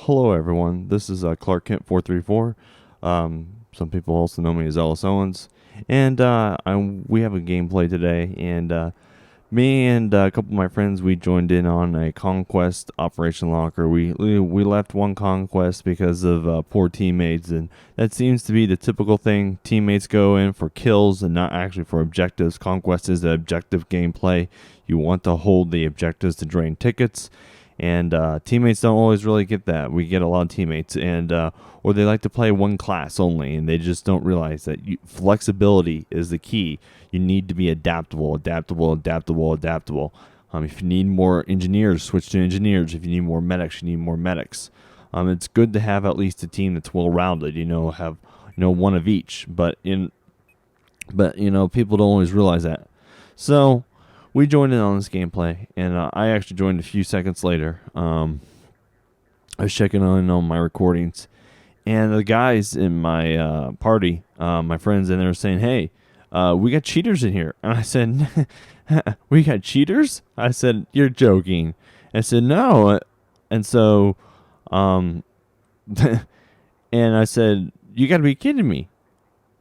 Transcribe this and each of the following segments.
Hello, everyone. This is Clark Kent 434. Some people also know me as Ellis Owens, and we have a gameplay today. And me and a couple of my friends, we joined in on a conquest operation locker. We left one conquest because of poor teammates, and that seems to be the typical thing. Teammates go in for kills and not actually for objectives. Conquest is the objective gameplay. You want to hold the objectives to drain tickets. And teammates don't always really get that. We get a lot of teammates, and or they like to play one class only, and they just don't realize that flexibility is the key. You need to be adaptable. If you need more engineers, switch to engineers. If you need more medics, you need more medics. It's good to have at least a team that's well-rounded. Have one of each. But people don't always realize that. So we joined in on this gameplay, and I actually joined a few seconds later. I was checking on my recordings, and the guys in my party, my friends, and they were saying, "Hey, we got cheaters in here." And I said, "We got cheaters?" I said, "You're joking." I said, "No." And so, and I said, "You got to be kidding me."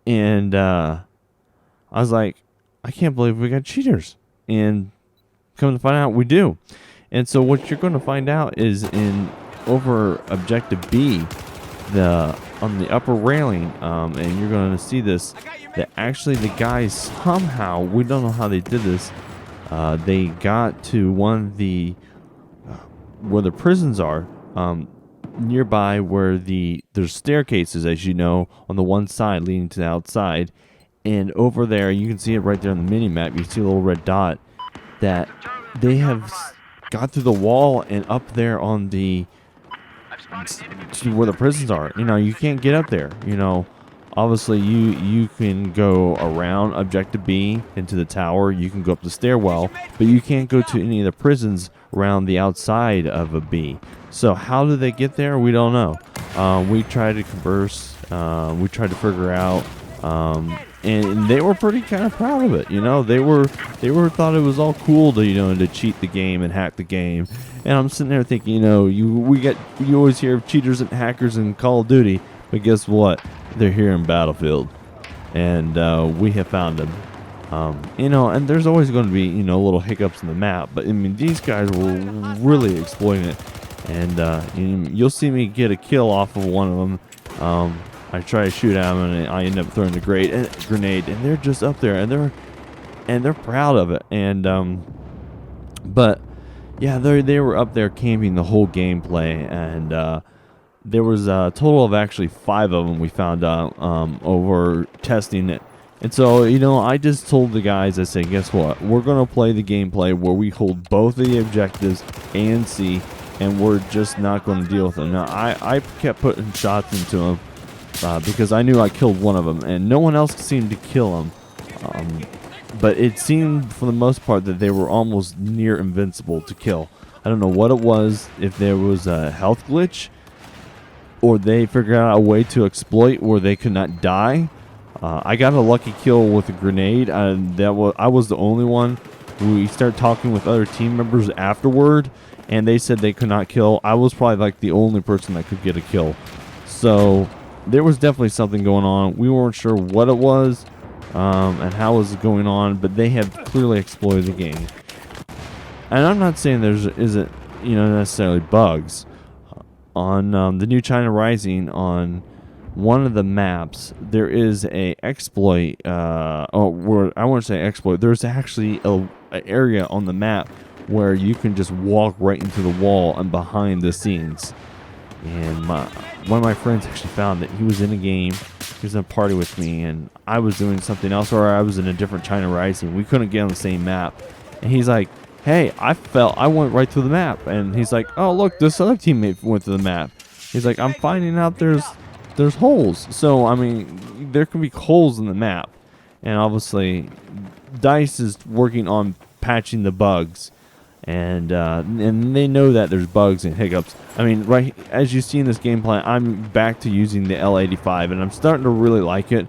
And I was like, "I can't believe we got cheaters." And come to find out, we do. And so what you're going to find out is in over objective B, on the upper railing, and you're going to see this, that actually the guys somehow, we don't know how they did this, they got to one of the where the prisons are, nearby where there's staircases, as you know, on the one side leading to the outside. And over there, you can see it right there on the mini-map. You see a little red dot that they have got through the wall and up there on the where the prisons are. You can't get up there. Obviously you can go around objective B into the tower. You can go up the stairwell, but you can't go to any of the prisons around the outside of a B. So how do they get there? We don't know. We tried to converse. We tried to figure out. And they were pretty kind of proud of it. They were thought it was all cool to cheat the game and hack the game. And I'm sitting there thinking, you always hear of cheaters and hackers in Call of Duty, but guess what? They're here in Battlefield, and we have found them. And there's always going to be little hiccups in the map, but these guys were really exploiting it. And you'll see me get a kill off of one of them. I try to shoot at them, and I end up throwing the grenade, and they're just up there, and they're proud of it. And but yeah, they were up there camping the whole gameplay, and there was a total of actually 5 of them we found out over testing it. And so I just told the guys, I said, guess what? We're gonna play the gameplay where we hold both of the objectives A and C, and we're just not going to deal with them. Now I kept putting shots into them. Because I knew I killed one of them, and no one else seemed to kill him. But it seemed, for the most part, that they were almost near invincible to kill. I don't know what it was, if there was a health glitch, or they figured out a way to exploit where they could not die. I got a lucky kill with a grenade. I was the only one. We started talking with other team members afterward, and they said they could not kill. I was probably like the only person that could get a kill. So there was definitely something going on. We weren't sure what it was and how it was going on, but they have clearly exploited the game. And I'm not saying there isn't necessarily bugs. On the new China Rising, on one of the maps, there is a exploit. I want to say exploit. There's actually an area on the map where you can just walk right into the wall and behind the scenes. And one of my friends actually found that he was in a game, he was in a party with me, and I was doing something else, or I was in a different China Rising. We couldn't get on the same map. And he's like, "Hey, I went right through the map." And he's like, "Oh, look, this other teammate went through the map." He's like, "I'm finding out there's holes." So, there can be holes in the map. And obviously, DICE is working on patching the bugs. And they know that there's bugs and hiccups. Right as you see in this gameplay, I'm back to using the L85, and I'm starting to really like it.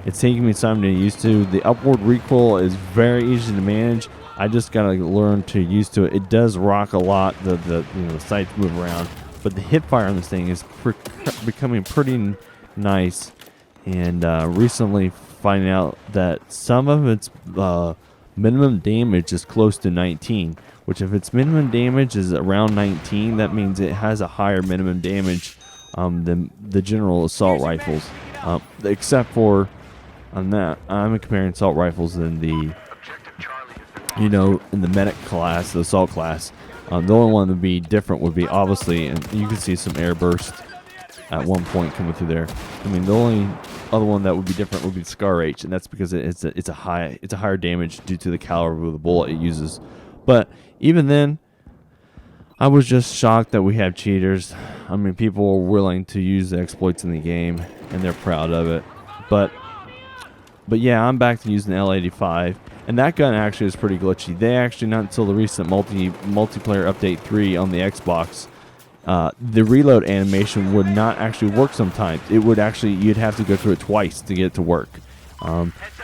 It's taking me time to get used to. The upward recoil is very easy to manage. I just gotta learn to used to it. It does rock a lot. The sights move around. but the hip fire on this thing is becoming pretty nice. And recently finding out that some of its minimum damage is close to 19, which if its minimum damage is around 19, that means it has a higher minimum damage than the general assault rifles. Except for on that, I'm comparing assault rifles in the, in the medic class, the assault class. The only one that would be different would be obviously, and you can see some airburst at one point coming through there. I mean, the only other one that would be different would be the Scar H, and that's because it's a higher damage due to the caliber of the bullet it uses. But even then, I was just shocked that we have cheaters. I mean, people are willing to use the exploits in the game, and they're proud of it. But yeah, I'm back to using the L85, and that gun actually is pretty glitchy. They actually, not until the recent multiplayer update 3 on the Xbox, the reload animation would not actually work sometimes. It would actually, you'd have to go through it twice to get it to work.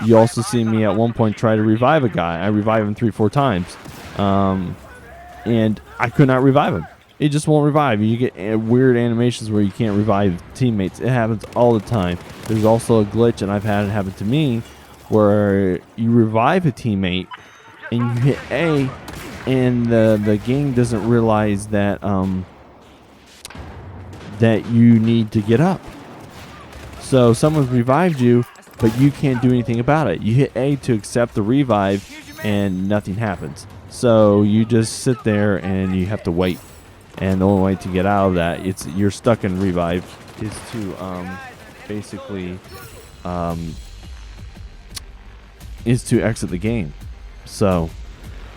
You also see me at one point try to revive a guy. I revived him 3-4 times, and I could not revive him. It just won't revive. You get weird animations where you can't revive teammates. It happens all the time. There's also a glitch, and I've had it happen to me, where you revive a teammate and you hit A, and the game doesn't realize that that you need to get up. So someone's revived you, but you can't do anything about it. You hit A to accept the revive, and nothing happens. So you just sit there and you have to wait. And the only way to get out of that, you're stuck in revive, is to basically is to exit the game. So,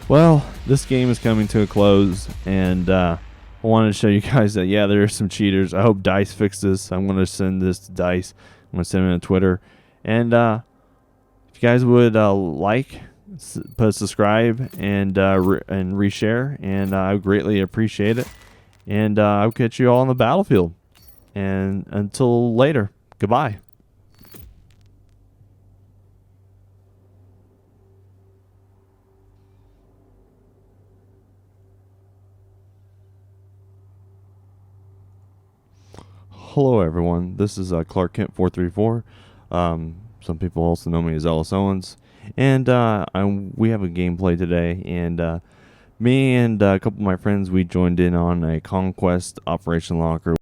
well, this game is coming to a close, and I wanted to show you guys that, yeah, there are some cheaters. I hope DICE fixes this. I'm going to send this to DICE. I'm going to send them on Twitter. And if you guys would put subscribe and reshare, and I would greatly appreciate it. And I'll catch you all on the battlefield. And until later, goodbye. Hello, everyone. This is Clark Kent 434. Some people also know me as Ellis Owens. And we have a gameplay today. And me and a couple of my friends, we joined in on a Conquest Operation Locker.